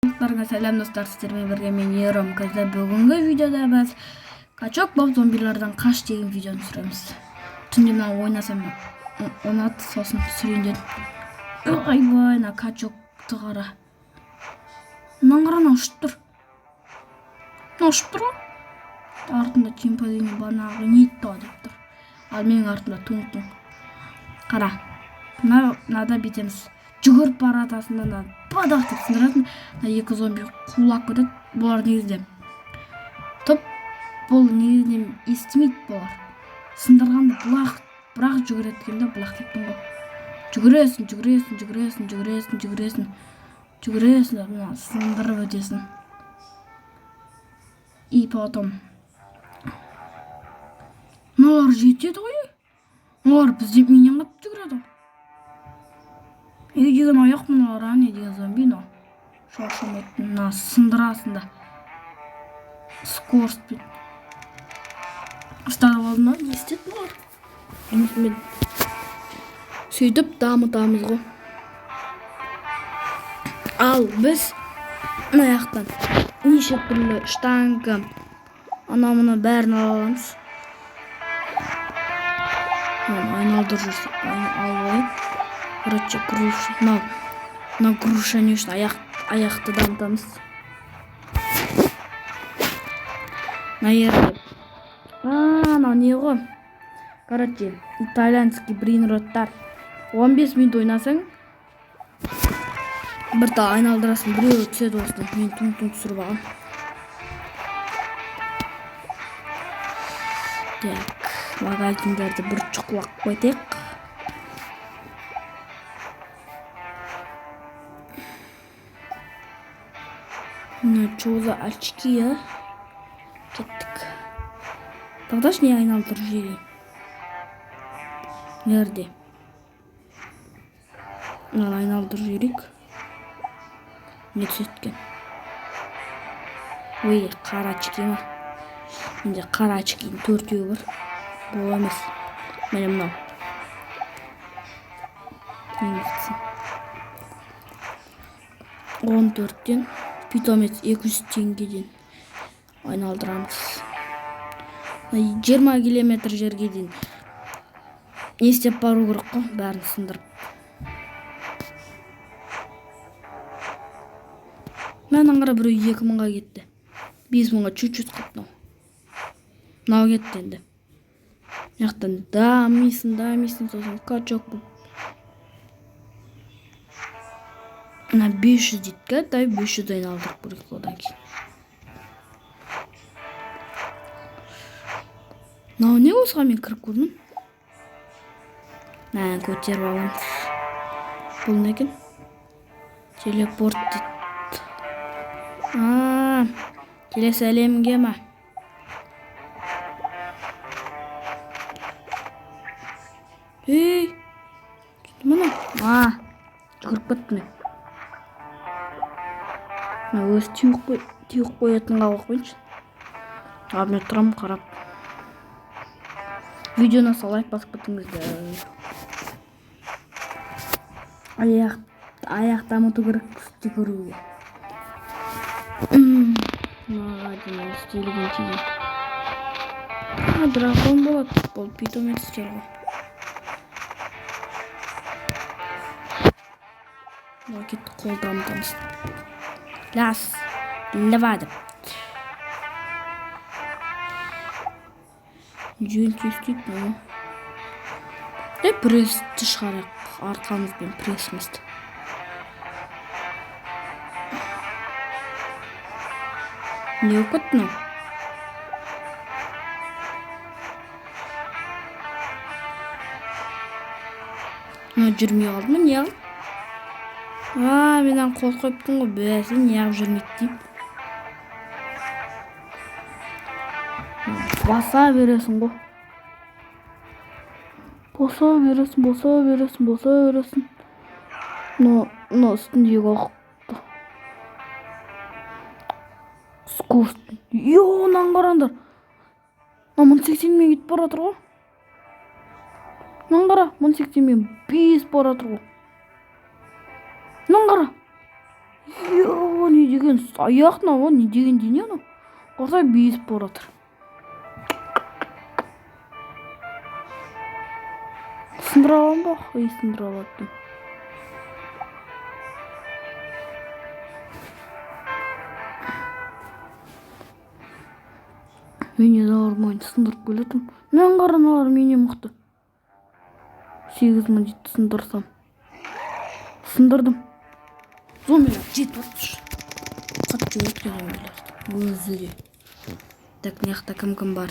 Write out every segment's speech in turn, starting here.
Сәлем достар, сіздермен бірге мен Ером. Бүгінгі видеода біз качок боб зомбилардан қаш деген видеоны түсіреміз. Түнде мына ойнасам ұнады, сосын түсірейін дедім. Ойбай, мына качокты қара. Мынаны қара, ұшып тұр. Ұшып тұр ғой. Артында чемпионы банағы нетті деп тұр. Ал менің артымда туң-туң. Қара. Мынада бетеміз. Жүгіріп баратасында бадақ деп сындыратын. Екі зомби қулап кетеді. Бұлар негізде топ, бұл негізде естімейді бұлар. Сындырғанды бірақ жүгіреткенде бұлақ дептің ғой. Жүгіресің, сындырып өтесің. И потом мыналар жетеді ғой. Мыналар бізде менен қап жүгіреді. Не деген аяқ мыналар, не деген зомби, но шошымайтын, мына сындырасында скоростьпен ұстап алдым. Не істеді бұлар? Мен сөйтіп дамытамыз ғой. Ал біз мына жақтан неше түрлі штанга ана-мына бәрін ала аламыз. Айналдырып жүрсе алайын. Короче, груша. На груша не үшін аяқты дамытамыз. Наерді. Мынау не ғой? Короче, итальянский брейнроттар. 15 минут ойнасаң, бір та айналдырасың, біреу түседі осыдан. Мен түң-түң түсіріп алам. Так, магазиндерді бір чұқылақ қойтайық. Ну, что за очки, а? Кеттік. Тогда ж не айналдырып жіберейін. Нерде? Мынаны айналдырып жіберейік. Не түсеткен? Ой, қара очки ма? Менде қара очкидің 4-еу бар. Бұл емес. Міне мынау. 14-тен питомец 200 теңгеден айналдырамыз. 20 километр жерге дейін не істеп бару керек қой, бәрін сындырып. Мәнің қара біреу 2000-ға кетті. 5000-ға чуть-чуть қапты. Мынау кетті енді. Яқтан дамисын, сосын качок бұл. Мына 500 дейді, дай 500 айналдырып көрейік одан кейін. Мынау не осыға мен кіріп көрдім? Мән көтеріп аламыз. Бұл не екен? Телепорт дейді. Келесі әлемге ма? Ей! Мұны? Жүгіріп кеттім мен. Өз түйік қоятынға қойыншы. Мен тұрам қарап. Видеоны салайып басып кеттіңіздер. Аяқ дамыту керек жүгіруге. Мағадын істелген тейін. Дракон болады. Бұл питомец істер ғой. Кетті қол дамытамыз. Лас, левады. Жөн тестейді мұны. Престі шығарайық. Арқамызбен пресімізді. Не өкет мұны? Жүрмей қалды ма, не қалды? Менен қол қойыптың ғой, бәсін неғып жүрмейді дейм. Баса бересің ғой. Боса бересің. Но үстіндегі оқыпты. Скоростьпен. Нан қарандар. 1080-мен кетіп баратыр ғой. Нан қара, 1080-мен 5 баратыр ғой. Нан қара. Не не деген аяқ мынау, не деген дене анау? Қорса безіп бара жатыр. Сындыра аламын ба? Сындыра алаттым. Менен ауырмайын сындырып келетім. Мен қараналар менен мықты. 8000 жетті сындырсам. Сындырдым. Зомбилер жетіп отыр. Қатып жүреді зомбилер. Өзі де. Так, мияқта кім бар?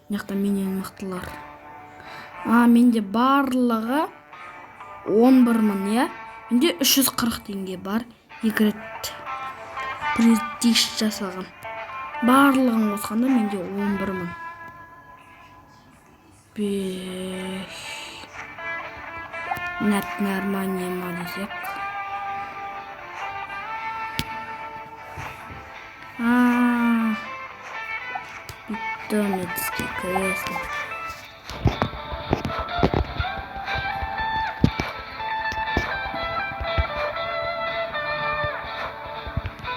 Мияқта менен мықтылар. Менде барлығы 11.000, я? Менде 340 теңге бар. 2 рет престиж жасалған. Барлығын қосқанда менде 11.000. 5. Нормально ма десек. Питомецкий кресло.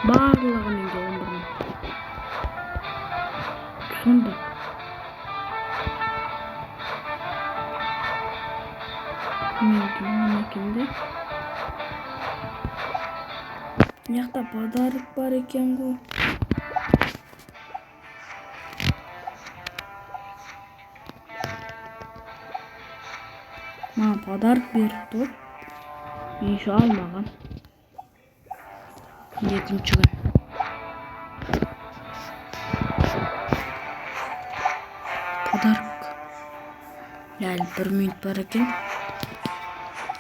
Барлығы менде 11.000. Сонда. Менде. Мияқта подарок бар екен ғой. Маған подарок берді. Мен еще алмаған. Екінші күн. Подарок. Әлі 1 минут бар екен.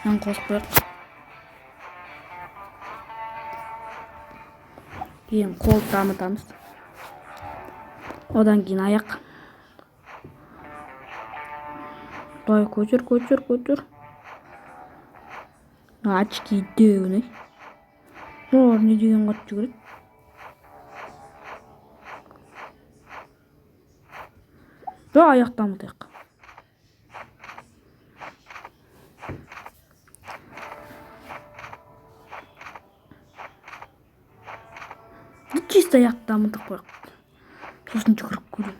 Мен қосып қояқ. Кейін қол дамытамыз. Одан кейін аяқ. Давай көтер. Очки дөне. Олар не деген қатты жүгіреді? Аяқ дамытайық. Чисто аяқ дамытып қояқ. Сосын жүгіріп көрейін.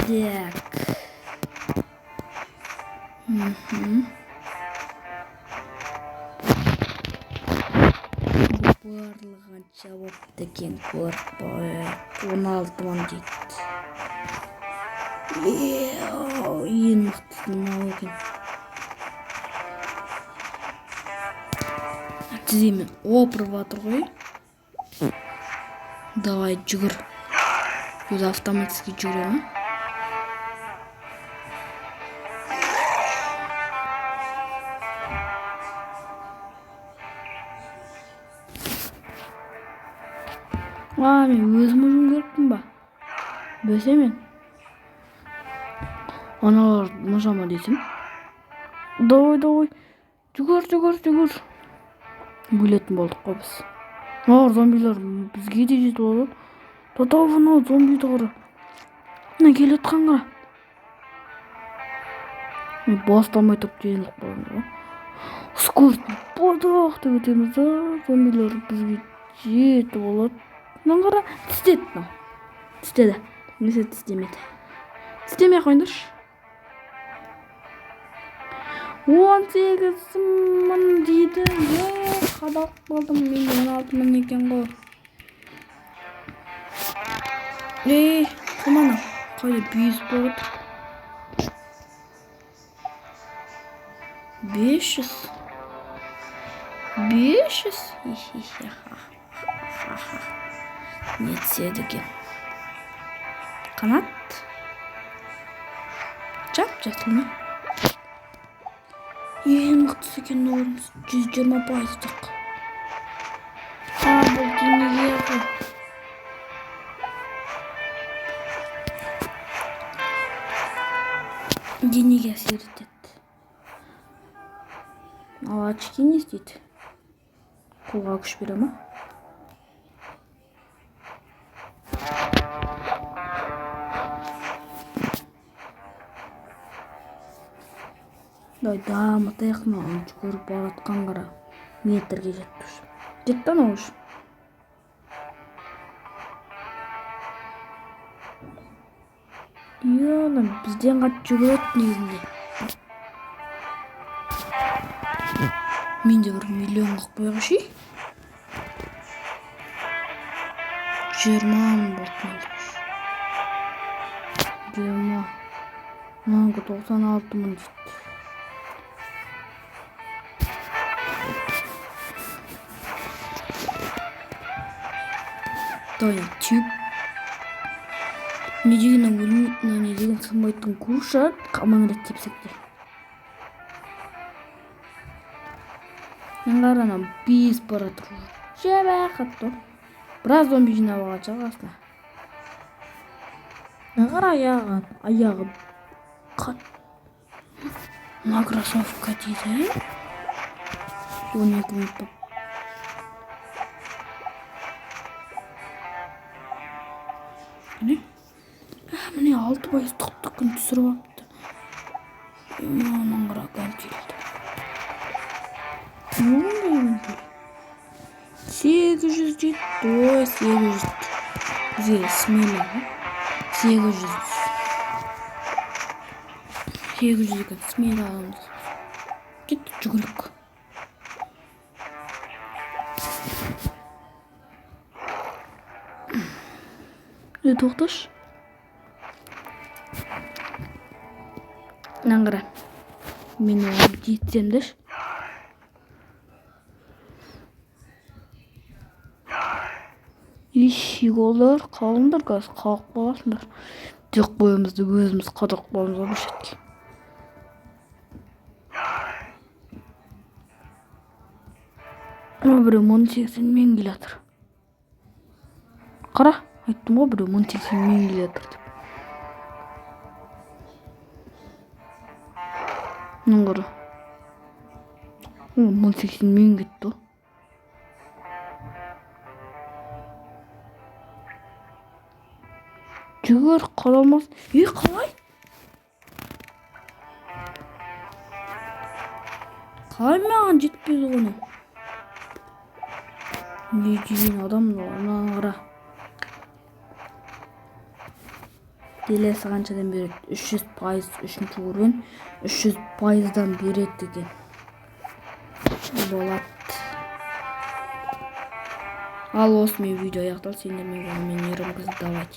Так. Барлығын жауап деген көріп 16.000 дейді. Ең мықтысы мынау екен. Тіземен опырып жатыр ғой. Давай жүгір. Өзі автоматически жүгіре ма? Мен өзім керекпін ба? Бөсе мен. Аналар нажама десем. Давай. Жүгір. Өлетін болдық қой біз. Зомбилер бізге де жетіп алды. Татау зомбиді қара. Мына келет қанға. Бастамай топ жеңілік болғанда ғой. Скорт бодақ деп өтеміз да. Зомбилер бізге жетіп алады. Мына қара тістеді. Тістеді. Несе тістемеді. Тістемей қойыңдаршы. 18.000 дейді. Қадақ болдым. Мен 16.000 екен ғой. Құмана. Қайда бейіз болып. 500. Не түседі екен. Қанат. Жап-жасыл ма? Ең мықтысы екен орымыз. 120%. Бұл денеге ғой. Денеге әсер етеді. Ал очки не істейді? Қолға күш бере ма? Ой, дамытайық мына жүгіріп баратқан қара метрге жетті уж. Жетті анау уж. Йола, бізден қат жүгіреді негізінде. Мен де бір миллион қылып қойғыш. 20 мың болды менде. 20. Мынанғы 96 мың жетті. Давай, түйіп. Не деген сынбайтын куша қамаңырет тепсек де. Мен қаранам 5 бара тұру. Жебе қатты. Біраз зомби жинап алғанша қасына. Мен қара аяғы қат. Мына кроссовка дейді. 12 минут боп. Міне 6 пайыз тұқты күн түсіріп апты. Оның қырақан келді. 800 жетті. Ой, 800 жетті. Бізге смелі. 800 екен. Смелі аламыз. Кетті жүгірік. Тоқташ. Наңғыра. Мен оған жетсем деш. Голдар қалыңдар қазір қалып қаласыңдар. Тек бойымызды өзіміз қадақ боламыз ол шетке. Біреу 18 мен келатыр. Қара, айттым ғой біреу 18 мен келатыр деп. Наңғыра. 18 мен кетті. Жүгір қаламаз. Қалай? Қалай маған жетпейді ғыны? Не деген адам ғыра. Делесі қаншадан береді? 300% үшінші көрген. 300%дан береді деген. Болады. Ал осы мен видео аяқтал. Сендермен болу мен ерім қызы давайте.